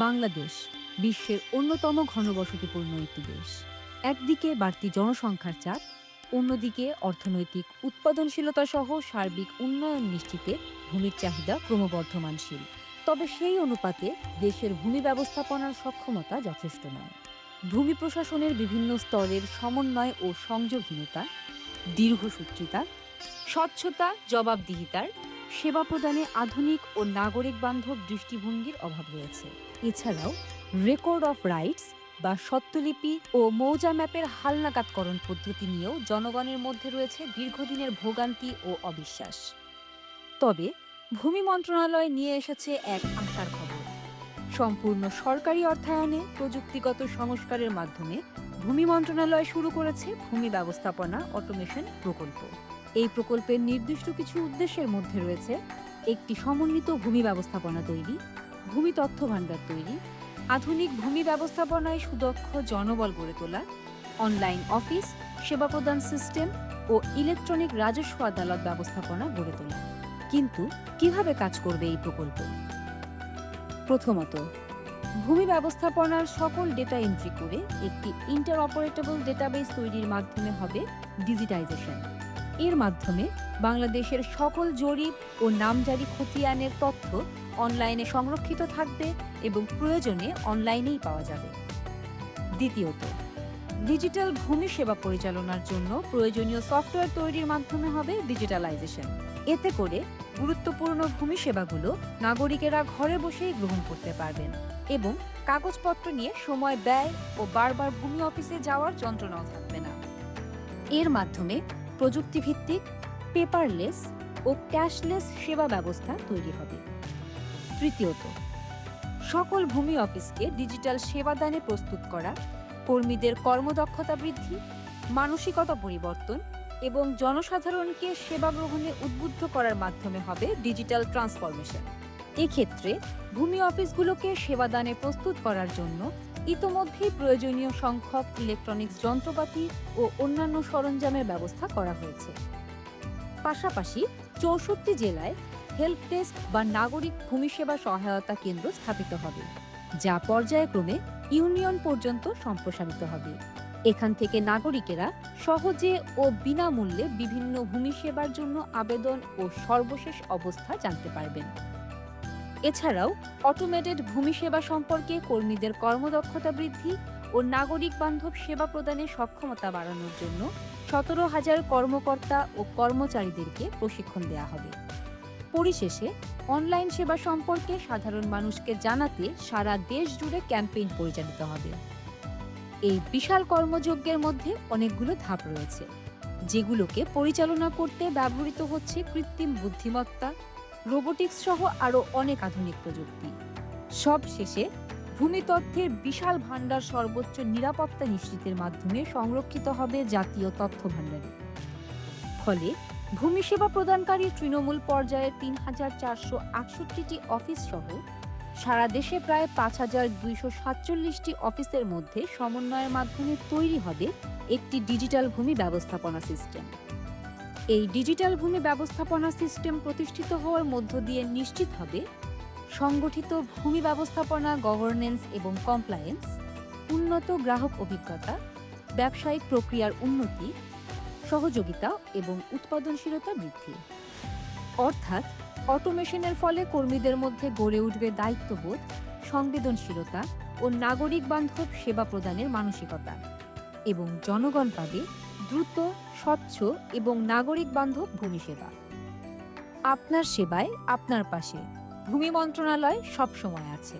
বাংলাদেশ বিশ্বের অন্যতম ঘনবসতিপূর্ণ একটি দেশ। একদিকে বাড়তি জনসংখ্যার চাপ, অন্যদিকে অর্থনৈতিক উৎপাদনশীলতা সহ সার্বিক উন্নয়ন নিশ্চিতে ভূমির চাহিদা ক্রমবর্ধমানশীল। তবে সেই অনুপাতে দেশের ভূমি ব্যবস্থাপনার সক্ষমতা যথেষ্ট নয়। ভূমি প্রশাসনের বিভিন্ন স্তরের সমন্বয় ও সংযোগহীনতা, দীর্ঘসূত্রিতা, স্বচ্ছতা, জবাবদিহিতার, সেবা প্রদানে আধুনিক ও নাগরিক বান্ধব দৃষ্টিভঙ্গির অভাব রয়েছে। এছাড়াও রেকর্ড অফ রাইটস বা স্বত্বলিপি ও মৌজা ম্যাপের হালনাগাদকরণ পদ্ধতি নিয়েও জনগণের মধ্যে রয়েছে দীর্ঘদিনের ভোগান্তি ও অবিশ্বাস। তবে ভূমি মন্ত্রণালয় নিয়ে এসেছে এক আশার খবর। সম্পূর্ণ সরকারি অর্থায়নে প্রযুক্তিগত সংস্কারের মাধ্যমে ভূমি মন্ত্রণালয় শুরু করেছে ভূমি ব্যবস্থাপনা অটোমেশন প্রকল্প। এই প্রকল্পের নির্দিষ্ট কিছু উদ্দেশ্যের মধ্যে রয়েছে একটি সমন্বিত ভূমি ব্যবস্থাপনা তৈরি, ভূমি তথ্য ভাণ্ডার তৈরি, আধুনিক ভূমি ব্যবস্থাপনায় সুদক্ষ জনবল গড়ে তোলা, অনলাইন অফিস, সেবা প্রদান সিস্টেম ও ইলেকট্রনিক রাজস্ব আদালত ব্যবস্থাপনা গড়ে তোলা। কিন্তু কিভাবে কাজ করবে এই প্রকল্প? প্রথমত, ভূমি ব্যবস্থাপনার সকল ডেটা এন্ট্রি করে একটি ইন্টারঅপারেটেবল ডেটাবেস তৈরির মাধ্যমে হবে ডিজিটাইজেশন। এর মাধ্যমে বাংলাদেশের সকল জরিপ ও নামজারি খতিয়ানের তথ্য অনলাইনে সংরক্ষিত থাকবে এবং প্রয়োজনে অনলাইনেই পাওয়া যাবে। দ্বিতীয়ত, ডিজিটাল ভূমি সেবা পরিচালনার জন্য প্রয়োজনীয় সফটওয়্যার তৈরির মাধ্যমে হবে ডিজিটালাইজেশন। এতে করে গুরুত্বপূর্ণ ভূমি সেবাগুলো নাগরিকেরা ঘরে বসেই গ্রহণ করতে পারবেন এবং কাগজপত্র নিয়ে সময় ব্যয় ও বারবার ভূমি অফিসে যাওয়ার যন্ত্রণাও থাকবে না। এর মাধ্যমে প্রযুক্তিভিত্তিক, পেপারলেস ও ক্যাশলেস সেবা ব্যবস্থা তৈরি হবে। তৃতীয়ত, সকল ভূমি অফিসকে ডিজিটাল সেবাদানে প্রস্তুত করা, কর্মীদের কর্মদক্ষতা বৃদ্ধি, মানসিকতা পরিবর্তন এবং জনসাধারণকে সেবা গ্রহণে উদ্বুদ্ধ করার মাধ্যমে হবে ডিজিটাল ট্রান্সফরমেশন। এক্ষেত্রে ভূমি অফিসগুলোকে সেবাদানে প্রস্তুত করার জন্য ইতোমধ্যেই প্রয়োজনীয় সংখ্যক ইলেকট্রনিক্স যন্ত্রপাতি ও অন্যান্য সরঞ্জামের ব্যবস্থা করা হয়েছে। পাশাপাশি ৬৪ জেলায় হেল্প ডেস্ক বা নাগরিক ভূমি সেবা সহায়তা কেন্দ্র স্থাপিত হবে, যা পর্যায়ক্রমে ইউনিয়ন পর্যন্ত সম্প্রসারিত হবে। এখান থেকে নাগরিকেরা সহজে ও বিনামূল্যে বিভিন্ন ভূমি সেবার জন্য আবেদন ও সর্বশেষ অবস্থা জানতে পারবেন। এছাড়াও অটোমেটেড ভূমি সেবা সম্পর্কে কর্মীদের কর্মদক্ষতা বৃদ্ধি ও নাগরিক বান্ধব সেবা প্রদানের সক্ষমতা বাড়ানোর জন্য ১৭,০০০ কর্মকর্তা ও কর্মচারীদেরকে প্রশিক্ষণ দেওয়া হবে। পরিশেষে অনলাইন সেবা সম্পর্কে সাধারণ মানুষকে জানাতে সারা দেশ জুড়ে ক্যাম্পেইন পরিচালিত হবে। এই বিশাল কর্মযজ্ঞের মধ্যে অনেকগুলো ধাপ রয়েছে, যেগুলোকে পরিচালনা করতে ব্যবহৃত হচ্ছে কৃত্রিম বুদ্ধিমত্তা, রোবোটিক্স সহ আরও অনেক আধুনিক প্রযুক্তি। সব শেষে ভূমি তথ্যের বিশাল ভাণ্ডার সর্বোচ্চ নিরাপত্তা নিশ্চিতের মাধ্যমে সংরক্ষিত হবে জাতীয় তথ্য ভাণ্ডারে। ফলে ভূমি সেবা প্রদানকারী তৃণমূল পর্যায়ের ৩,৪৬৮টি অফিস সহ সারা দেশে প্রায় ৫,২৪৭টি অফিসের মধ্যে সমন্বয়ের মাধ্যমে তৈরি হবে একটি ডিজিটাল ভূমি ব্যবস্থাপনা সিস্টেম। এই ডিজিটাল ভূমি ব্যবস্থাপনা সিস্টেম প্রতিষ্ঠিত হওয়ার মধ্য দিয়ে নিশ্চিত হবে সংগঠিত ভূমি ব্যবস্থাপনা, গভর্নেন্স এবং কমপ্লায়েন্স, উন্নত গ্রাহক অভিজ্ঞতা, ব্যবসায়িক প্রক্রিয়ার উন্নতি, সহযোগিতা এবং উৎপাদনশীলতা বৃদ্ধি। অর্থাৎ অটোমেশনের ফলে কর্মীদের মধ্যে গড়ে উঠবে দায়িত্ববোধ, সংবেদনশীলতা ও নাগরিক বান্ধব সেবা প্রদানের মানসিকতা, এবং জনগণ পাবে দ্রুত, স্বচ্ছ এবং নাগরিক বান্ধব ভূমি সেবা। আপনার সেবায়, আপনার পাশে ভূমি মন্ত্রণালয় সবসময় আছে।